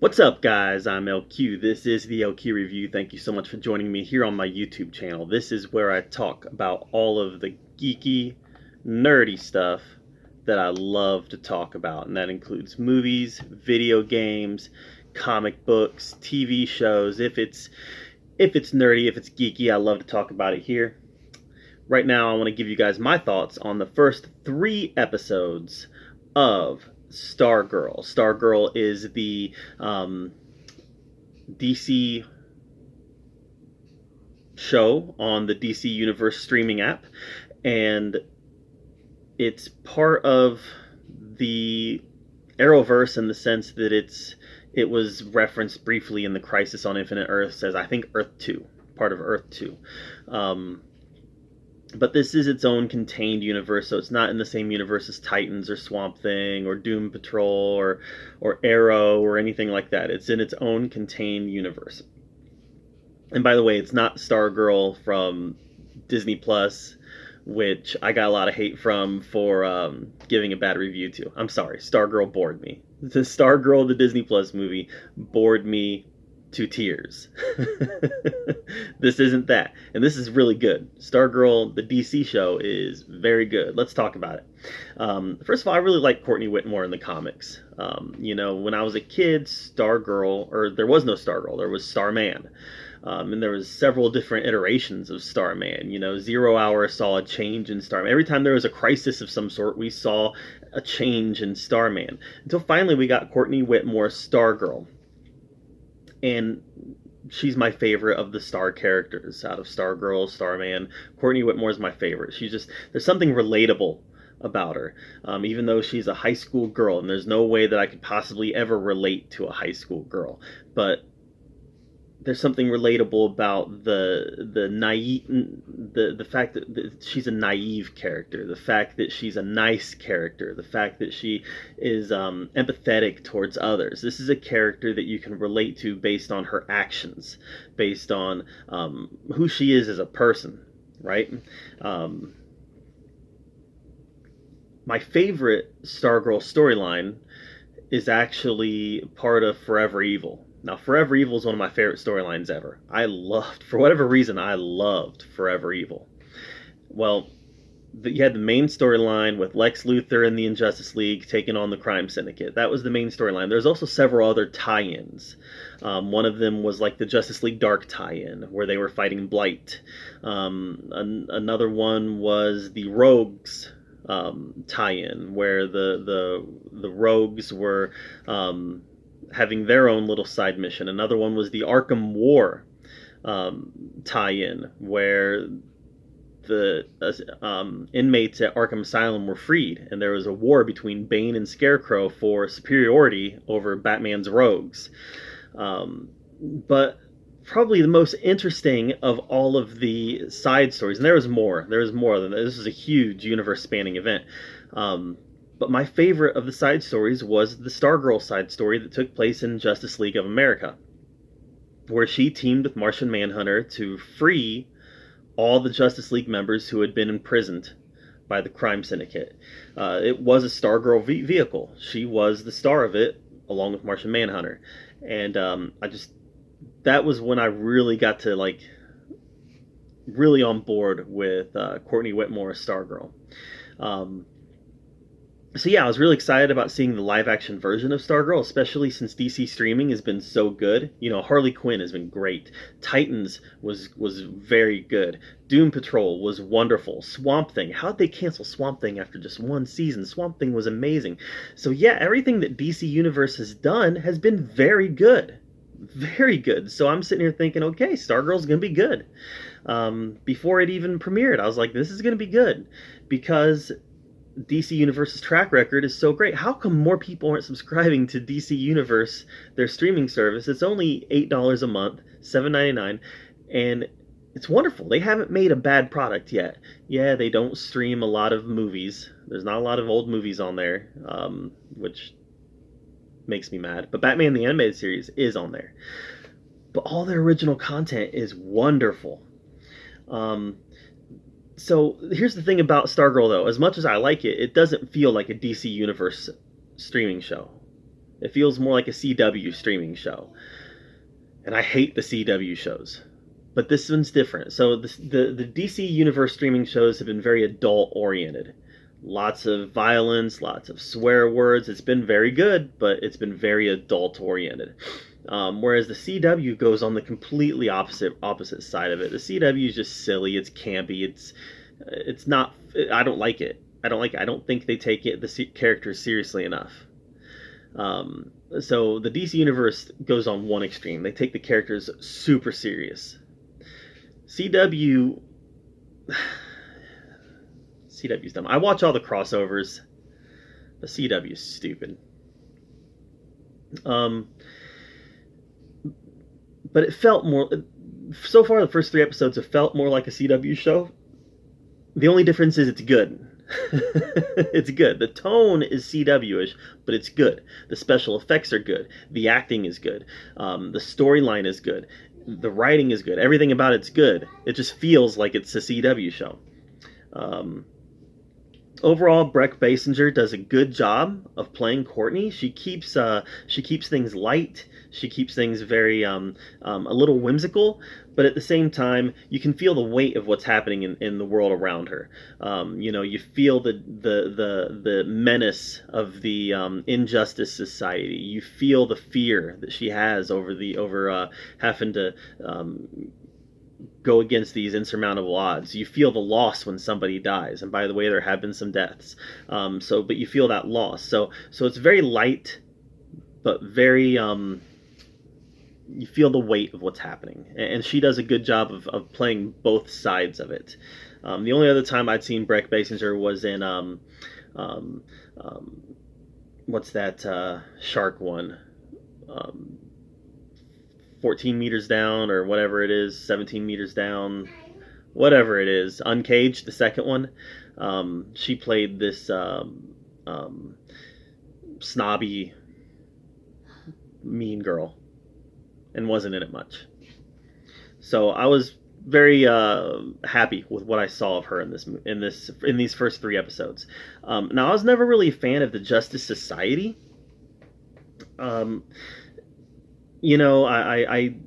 What's up, guys? I'm LQ. This is the LQ Review. Thank you so much for joining me here on my YouTube channel. This is where I talk about all of the geeky, nerdy stuff that I love to talk about, and that includes movies, video games, comic books, TV shows. If it's nerdy, if it's geeky, I love to talk about it here. Right now, I want to give you guys my thoughts on the first 3 episodes of Stargirl. Stargirl is the DC show on the DC Universe streaming app, and it's part of the Arrowverse in the sense that it was referenced briefly in the Crisis on Infinite Earths as, I think, Earth 2, part of Earth 2. But this is its own contained universe, so it's not in the same universe as Titans or Swamp Thing or Doom Patrol or Arrow or anything like that. It's in its own contained universe. And by the way, it's not Stargirl from Disney Plus, which I got a lot of hate from for giving a bad review to. I'm sorry, Stargirl bored me. The Stargirl, the Disney Plus movie, bored me to tears. This isn't that, and this is really good. Stargirl, the DC show, is very good. Let's talk about it. First of all, I really like Courtney Whitmore in the comics. When I was a kid, Stargirl, or there was no Stargirl, there was Starman. And there was several different iterations of Starman. 0 Hour saw a change in Starman. Every time there was a crisis of some sort, we saw a change in Starman. Until finally we got Courtney Whitmore Stargirl. And she's my favorite of the Star characters out of Stargirl, Starman. Courtney Whitmore is my favorite. There's something relatable about her, even though she's a high school girl, and there's no way that I could possibly ever relate to a high school girl. But there's something relatable about the fact that she's a naive character, the fact that she's a nice character, the fact that she is empathetic towards others. This is a character that you can relate to based on her actions, based on who she is as a person, right? My favorite Stargirl storyline is actually part of Forever Evil. Now, Forever Evil is one of my favorite storylines ever. For whatever reason, I loved Forever Evil. Well, you had the main storyline with Lex Luthor and the Injustice League taking on the crime syndicate. That was the main storyline. There's also several other tie-ins. One of them was like the Justice League Dark tie-in, where they were fighting Blight. Another one was the Rogues tie-in, where the Rogues were having their own little side mission. Another one was the Arkham War tie-in, where the inmates at Arkham Asylum were freed, and there was a war between Bane and Scarecrow for superiority over Batman's rogues. But probably the most interesting of all of the side stories, and there was more than that. This was a huge universe-spanning event. But my favorite of the side stories was the Stargirl side story that took place in Justice League of America, where she teamed with Martian Manhunter to free all the Justice League members who had been imprisoned by the crime syndicate. It was a Stargirl vehicle. She was the star of it, along with Martian Manhunter. And that was when I really got to, really on board with Courtney Whitmore Stargirl. So yeah, I was really excited about seeing the live-action version of Stargirl, especially since DC streaming has been so good. Harley Quinn has been great. Titans was very good. Doom Patrol was wonderful. Swamp Thing, how'd they cancel Swamp Thing after just 1 season? Swamp Thing was amazing. So yeah, everything that DC Universe has done has been very good. Very good. So I'm sitting here thinking, okay, Stargirl's going to be good. Before it even premiered, I was like, this is going to be good. Because DC Universe's track record is so great. How come more people aren't subscribing to DC Universe, their streaming service? It's only $8 a month, $7.99, and it's wonderful. They haven't made a bad product yet. Yeah, they don't stream a lot of movies. There's not a lot of old movies on there, which makes me mad. But Batman the Animated Series is on there. But all their original content is wonderful. So here's the thing about Stargirl, though. As much as I like it, it doesn't feel like a DC Universe streaming show. It feels more like a CW streaming show. And I hate the CW shows. But this one's different. So the DC Universe streaming shows have been very adult-oriented. Lots of violence, lots of swear words. It's been very good, but it's been very adult-oriented. Whereas the CW goes on the completely opposite side of it. The CW is just silly. It's campy. It's not. I don't like it. I don't think they take the characters seriously enough. So the DC Universe goes on one extreme. They take the characters super serious. CW's dumb. I watch all the crossovers. The CW's stupid. But it felt more. So far, the first 3 episodes have felt more like a CW show. The only difference is it's good. It's good. The tone is CW-ish, but it's good. The special effects are good. The acting is good. The storyline is good. The writing is good. Everything about it's good. It just feels like it's a CW show. Overall, Brec Basinger does a good job of playing Courtney. She keeps things light. She keeps things very a little whimsical, but at the same time, you can feel the weight of what's happening in the world around her. You feel the menace of the Injustice Society. You feel the fear that she has over having to go against these insurmountable odds. You feel the loss when somebody dies, and by the way, there have been some deaths. But you feel that loss. So it's very light, but very you feel the weight of what's happening, and she does a good job of playing both sides of it. The only other time I'd seen Brec Basinger was in what's that shark one? 14 meters down, or whatever it is, 17 meters down, whatever it is. Uncaged, the second one. She played this snobby, mean girl, and wasn't in it much. So I was very happy with what I saw of her in these first 3 episodes. Now, I was never really a fan of the Justice Society. I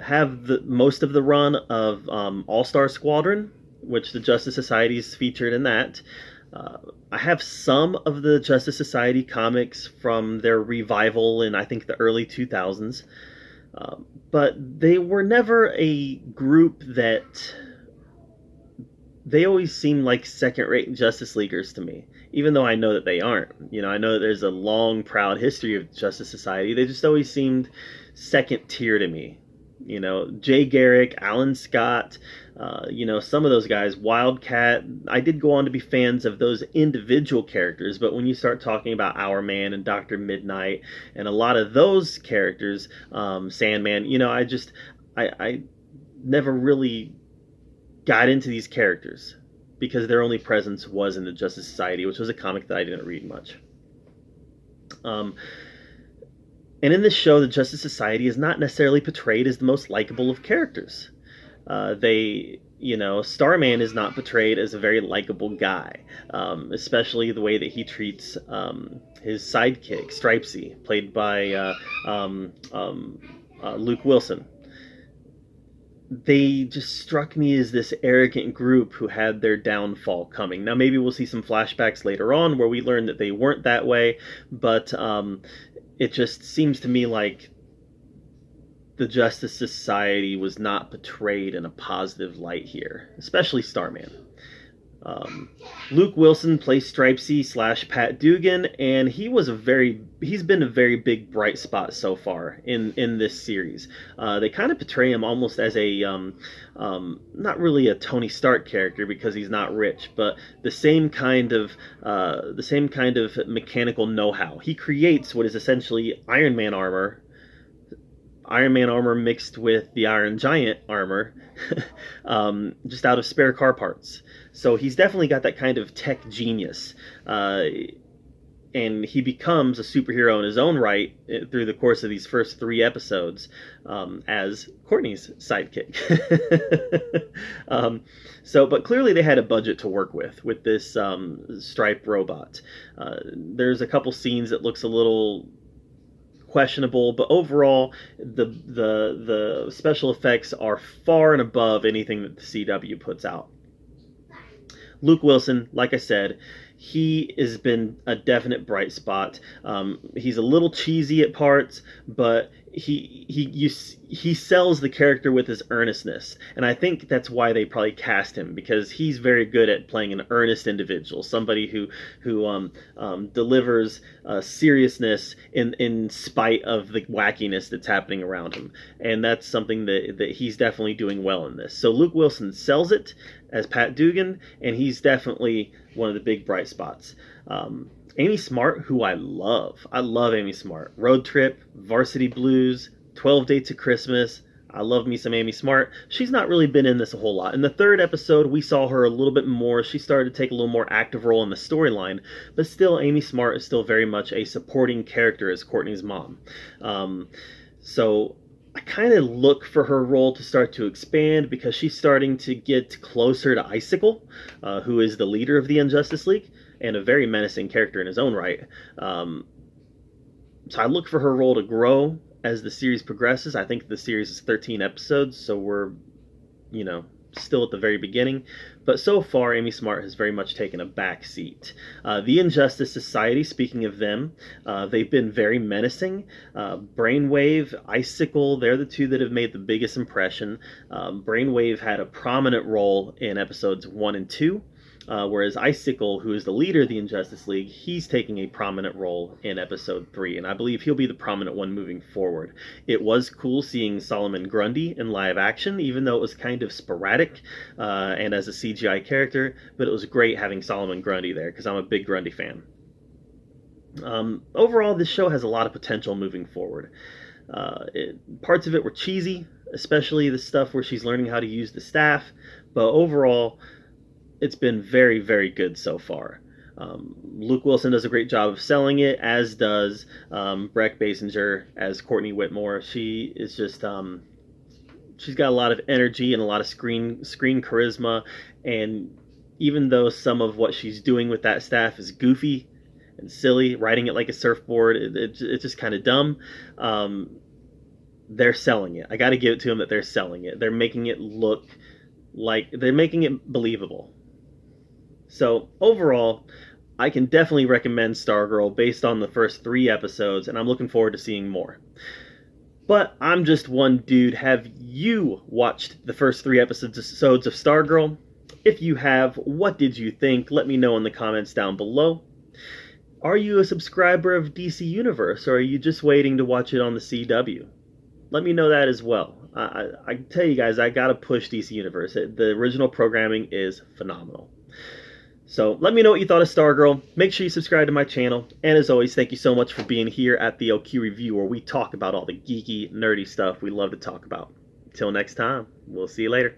have most of the run of All-Star Squadron, which the Justice Society is featured in that. I have some of the Justice Society comics from their revival in, I think, the early 2000s. But they were never a group that... They always seemed like second-rate Justice Leaguers to me, even though I know that they aren't. I know that there's a long, proud history of Justice Society. They just always seemed second tier to me. Jay Garrick, Alan Scott, some of those guys, Wildcat. I did go on to be fans of those individual characters, but when you start talking about Hourman and Dr. Midnight and a lot of those characters, Sandman, I never really got into these characters because their only presence was in the Justice Society, which was a comic that I didn't read much. And in this show, the Justice Society is not necessarily portrayed as the most likable of characters. Starman is not portrayed as a very likable guy, especially the way that he treats his sidekick, Stripesy, played by Luke Wilson. They just struck me as this arrogant group who had their downfall coming. Now, maybe we'll see some flashbacks later on where we learn that they weren't that way, but it just seems to me like the Justice Society was not portrayed in a positive light here, especially Starman. Luke Wilson plays Stripesy / Pat Dugan, and he's been a very big bright spot so far in this series. They kind of portray him almost as a not really a Tony Stark character because he's not rich, but the same kind of mechanical know-how. He creates what is essentially Iron Man armor mixed with the Iron Giant armor, just out of spare car parts. So he's definitely got that kind of tech genius. And he becomes a superhero in his own right through the course of these first 3 episodes as Courtney's sidekick. But clearly they had a budget to work with this Stripe robot. There's a couple scenes that looks a little questionable, but overall, the special effects are far and above anything that the CW puts out. Luke Wilson, like I said, he has been a definite bright spot. He's a little cheesy at parts, but he sells the character with his earnestness, and I think that's why they probably cast him, because he's very good at playing an earnest individual, somebody who delivers seriousness in spite of the wackiness that's happening around him, and that's something that he's definitely doing well in this. So Luke Wilson sells it as Pat Dugan, and he's definitely one of the big bright spots. Amy Smart, who I love Amy Smart. Road Trip, Varsity Blues, 12 Dates of Christmas. I love me some Amy Smart. She's not really been in this a whole lot. In the third episode, we saw her a little bit more. She started to take a little more active role in the storyline, but still, Amy Smart is still very much a supporting character as Courtney's mom. So I kind of look for her role to start to expand, because she's starting to get closer to Icicle, who is the leader of the Injustice League, and a very menacing character in his own right. So I look for her role to grow as the series progresses. I think the series is 13 episodes, so we're, still at the very beginning. But so far, Amy Smart has very much taken a back seat. The Injustice Society, speaking of them, they've been very menacing. Brainwave, Icicle, they're the two that have made the biggest impression. Brainwave had a prominent role in episodes 1 and 2. Whereas Icicle, who is the leader of the Injustice League, he's taking a prominent role in episode 3, and I believe he'll be the prominent one moving forward. It was cool seeing Solomon Grundy in live action, even though it was kind of sporadic and as a CGI character, but it was great having Solomon Grundy there, because I'm a big Grundy fan. Overall, this show has a lot of potential moving forward. Parts of it were cheesy, especially the stuff where she's learning how to use the staff, but overall, it's been very, very good so far. Luke Wilson does a great job of selling it, as does Breck Basinger as Courtney Whitmore. She is just she's got a lot of energy and a lot of screen charisma, and even though some of what she's doing with that staff is goofy and silly, riding it like a surfboard, it's just kind of dumb, they're selling it. I got to give it to them that they're selling it. They're making it look like, they're making it believable. So overall, I can definitely recommend Stargirl based on the first 3 episodes, and I'm looking forward to seeing more. But I'm just one dude. Have you watched the first 3 episodes of Stargirl? If you have, what did you think? Let me know in the comments down below. Are you a subscriber of DC Universe, or are you just waiting to watch it on the CW? Let me know that as well. I tell you guys, I gotta push DC Universe. The original programming is phenomenal. So let me know what you thought of Stargirl. Make sure you subscribe to my channel. And as always, thank you so much for being here at the OQ Review, where we talk about all the geeky, nerdy stuff we love to talk about. Until next time, we'll see you later.